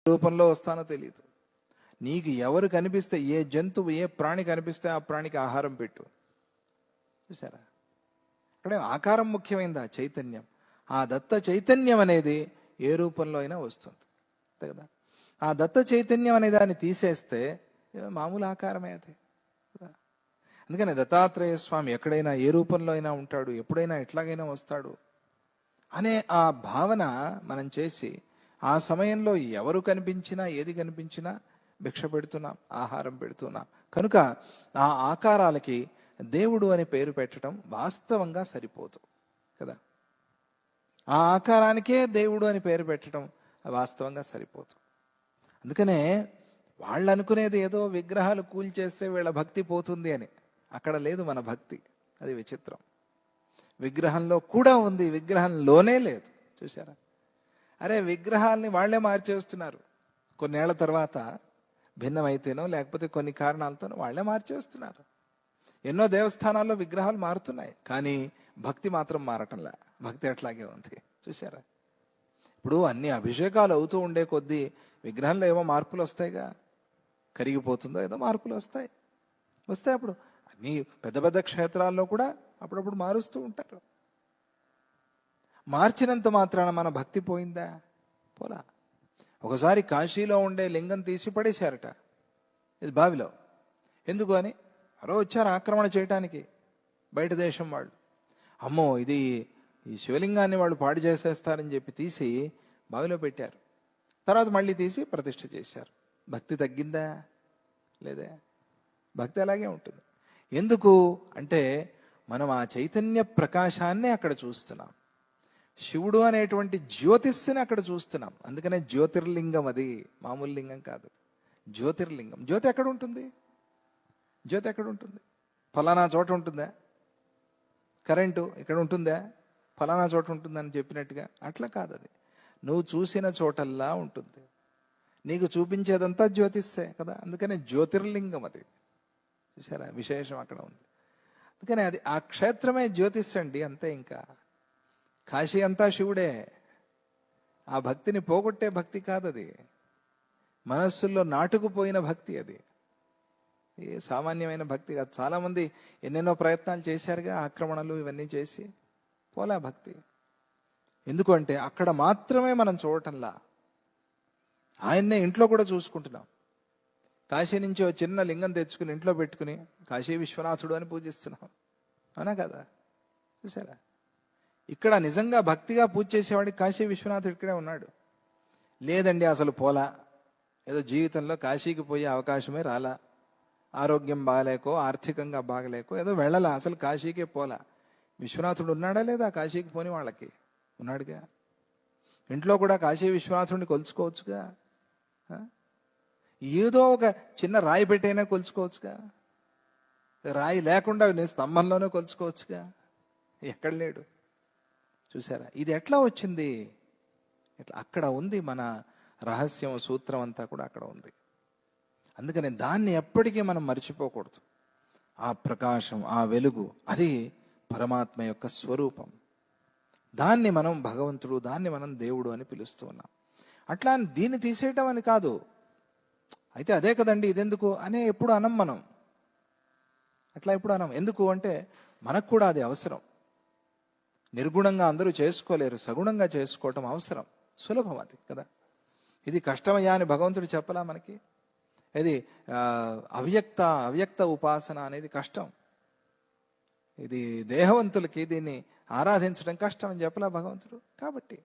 రూపంలో వస్తానో తెలియదు. నీకు ఎవరు కనిపిస్తే, ఏ జంతువు ఏ ప్రాణి కనిపిస్తే ఆ ప్రాణికి ఆహారం పెట్టు. చూసారా, అక్కడే ఆకారం ముఖ్యమైనది, ఆ చైతన్యం. ఆ దత్త చైతన్యం అనేది ఏ రూపంలో అయినా వస్తుంది కదా. ఆ దత్త చైతన్యం అనే దాన్ని తీసేస్తే మామూలు ఆకారమే అది కదా. అందుకని దత్తాత్రేయ స్వామి ఎక్కడైనా ఏ రూపంలో అయినా ఉంటాడు, ఎప్పుడైనా ఎట్లాగైనా వస్తాడు అనే ఆ భావన మనం చేసి, ఆ సమయంలో ఎవరు కనిపించినా ఏది కనిపించినా భిక్ష పెడుతున్నాం, ఆహారం పెడుతున్నాం కనుక ఆ ఆకారాలకి దేవుడు అని పేరు పెట్టడం వాస్తవంగా సరిపోదు కదా. ఆ ఆకారానికే దేవుడు అని పేరు పెట్టడం వాస్తవంగా సరిపోదు. అందుకనే వాళ్ళు అనుకునేది ఏదో విగ్రహాలు కూల్చేస్తే వీళ్ళ భక్తి పోతుంది అని. అక్కడ లేదు మన భక్తి. అది విచిత్రం. విగ్రహంలో కూడా ఉంది, విగ్రహంలోనే లేదు. చూసారా, అరే విగ్రహాల్ని వాళ్లే మార్చేస్తున్నారు. కొన్నేళ్ల తర్వాత భిన్నమైతేనో లేకపోతే కొన్ని కారణాలతోనో వాళ్లే మార్చేస్తున్నారు. ఎన్నో దేవస్థానాల్లో విగ్రహాలు మారుతున్నాయి, కానీ భక్తి మాత్రం మారటంలా. భక్తి అట్లాగే ఉంది. చూసారా, ఇప్పుడు అన్ని అభిషేకాలు అవుతూ ఉండే కొద్దీ విగ్రహంలో ఏమో మార్పులు వస్తాయిగా. కరిగిపోతుందో ఏదో మార్పులు వస్తాయి. అప్పుడు అన్ని పెద్ద పెద్ద క్షేత్రాల్లో కూడా అప్పుడప్పుడు మారుస్తూ ఉంటారు. మార్చినంత మాత్రాన మన భక్తి పోయిందా? పోలా. ఒకసారి కాశీలో ఉండే లింగం తీసి పడేశారట ఇది బావిలో. ఎందుకు అని ఎవరో వచ్చారు ఆక్రమణ చేయటానికి, బయట దేశం వాళ్ళు. అమ్మో ఇది ఈ శివలింగాన్ని వాళ్ళు పాడు చేసేస్తారని చెప్పి తీసి బావిలో పెట్టారు. తర్వాత మళ్ళీ తీసి ప్రతిష్ఠ చేశారు. భక్తి తగ్గిందా? లేదే. భక్తి అలాగే ఉంటుంది. ఎందుకు అంటే మనం ఆ చైతన్య ప్రకాశాన్ని అక్కడ చూస్తున్నాం. శివుడు అనేటువంటి జ్యోతిస్సుని అక్కడ చూస్తున్నాం. అందుకనే జ్యోతిర్లింగం, అది మామూలు లింగం కాదు, జ్యోతిర్లింగం. జ్యోతి ఎక్కడ ఉంటుంది? జ్యోతి ఎక్కడ ఉంటుంది? ఫలానా చోట ఉంటుందా? కరెంటు ఇక్కడ ఉంటుందా? ఫలానా చోట ఉంటుందని చెప్పినట్టుగా అట్లా కాదు. అది నువ్వు చూసిన చోటల్లా ఉంటుంది. నీకు చూపించేదంతా జ్యోతిస్సే కదా. అందుకనే జ్యోతిర్లింగం అది. చూసారా, విశేషం అక్కడ ఉంది. అందుకనే అది ఆ క్షేత్రమే జ్యోతిస్సండి, అంతే. ఇంకా కాశీ అంతా శివుడే. ఆ భక్తిని పోగొట్టే భక్తి కాదు అది, మనస్సుల్లో నాటుకుపోయిన భక్తి అది. ఏ సామాన్యమైన భక్తి కాదు. చాలా మంది ఎన్నెన్నో ప్రయత్నాలు చేశారుగా, ఆక్రమణలు ఇవన్నీ చేసి పోలా భక్తి. ఎందుకంటే అక్కడ మాత్రమే మనం చూడటంలా, ఆయన్నే ఇంట్లో కూడా చూసుకుంటున్నాం. కాశీ నుంచి ఒక చిన్న లింగం తెచ్చుకుని ఇంట్లో పెట్టుకుని కాశీ విశ్వనాథుడు అని పూజిస్తున్నాం, అవునా కదా. చూసారా, ఇక్కడ నిజంగా భక్తిగా పూజ చేసేవాడికి కాశీ విశ్వనాథుడు ఇక్కడే ఉన్నాడు. లేదండి అసలు పోలా, ఏదో జీవితంలో కాశీకి పోయే అవకాశమే రాలా, ఆరోగ్యం బాగలేకో ఆర్థికంగా బాగలేకో ఏదో వెళ్ళలా, అసలు కాశీకే పోలా. విశ్వనాథుడు ఉన్నాడా లేదా? కాశీకి పోని వాళ్ళకి ఉన్నాడుగా. ఇంట్లో కూడా కాశీ విశ్వనాథుడిని కొలుచుకోవచ్చుగా. ఏదో ఒక చిన్న రాయి పెట్టైనా కొలుచుకోవచ్చుగా. రాయి లేకుండా నేను స్తంభంలోనే కొలుచుకోవచ్చుగా. ఎక్కడ లేడు. చూసారా, ఇది ఎట్లా వచ్చింది? ఇట్లా అక్కడ ఉంది మన రహస్యం, సూత్రం అంతా కూడా అక్కడ ఉంది. అందుకని దాన్ని ఎప్పటికీ మనం మర్చిపోకూడదు. ఆ ప్రకాశం, ఆ వెలుగు, అది పరమాత్మ యొక్క స్వరూపం. దాన్ని మనం భగవంతుడు, దాన్ని మనం దేవుడు అని పిలుస్తూ ఉన్నాం. అట్లా దీన్ని తీసేయటం అని కాదు. అయితే అదే కదండి ఇదెందుకు అనే ఎప్పుడు అనం మనం. అట్లా ఎప్పుడు అనం. ఎందుకు అంటే మనకు కూడా అది అవసరం. నిర్గుణంగా అందరూ చేసుకోలేరు, సగుణంగా చేసుకోవటం అవసరం, సులభం అది కదా. ఇది కష్టమయ్యా అని భగవంతుడు చెప్పలా మనకి. ఇది అవ్యక్త ఉపాసన అనేది కష్టం. ఇది దేహవంతులకి దీన్ని ఆరాధించడం కష్టం అని చెప్పలా భగవంతుడు. కాబట్టి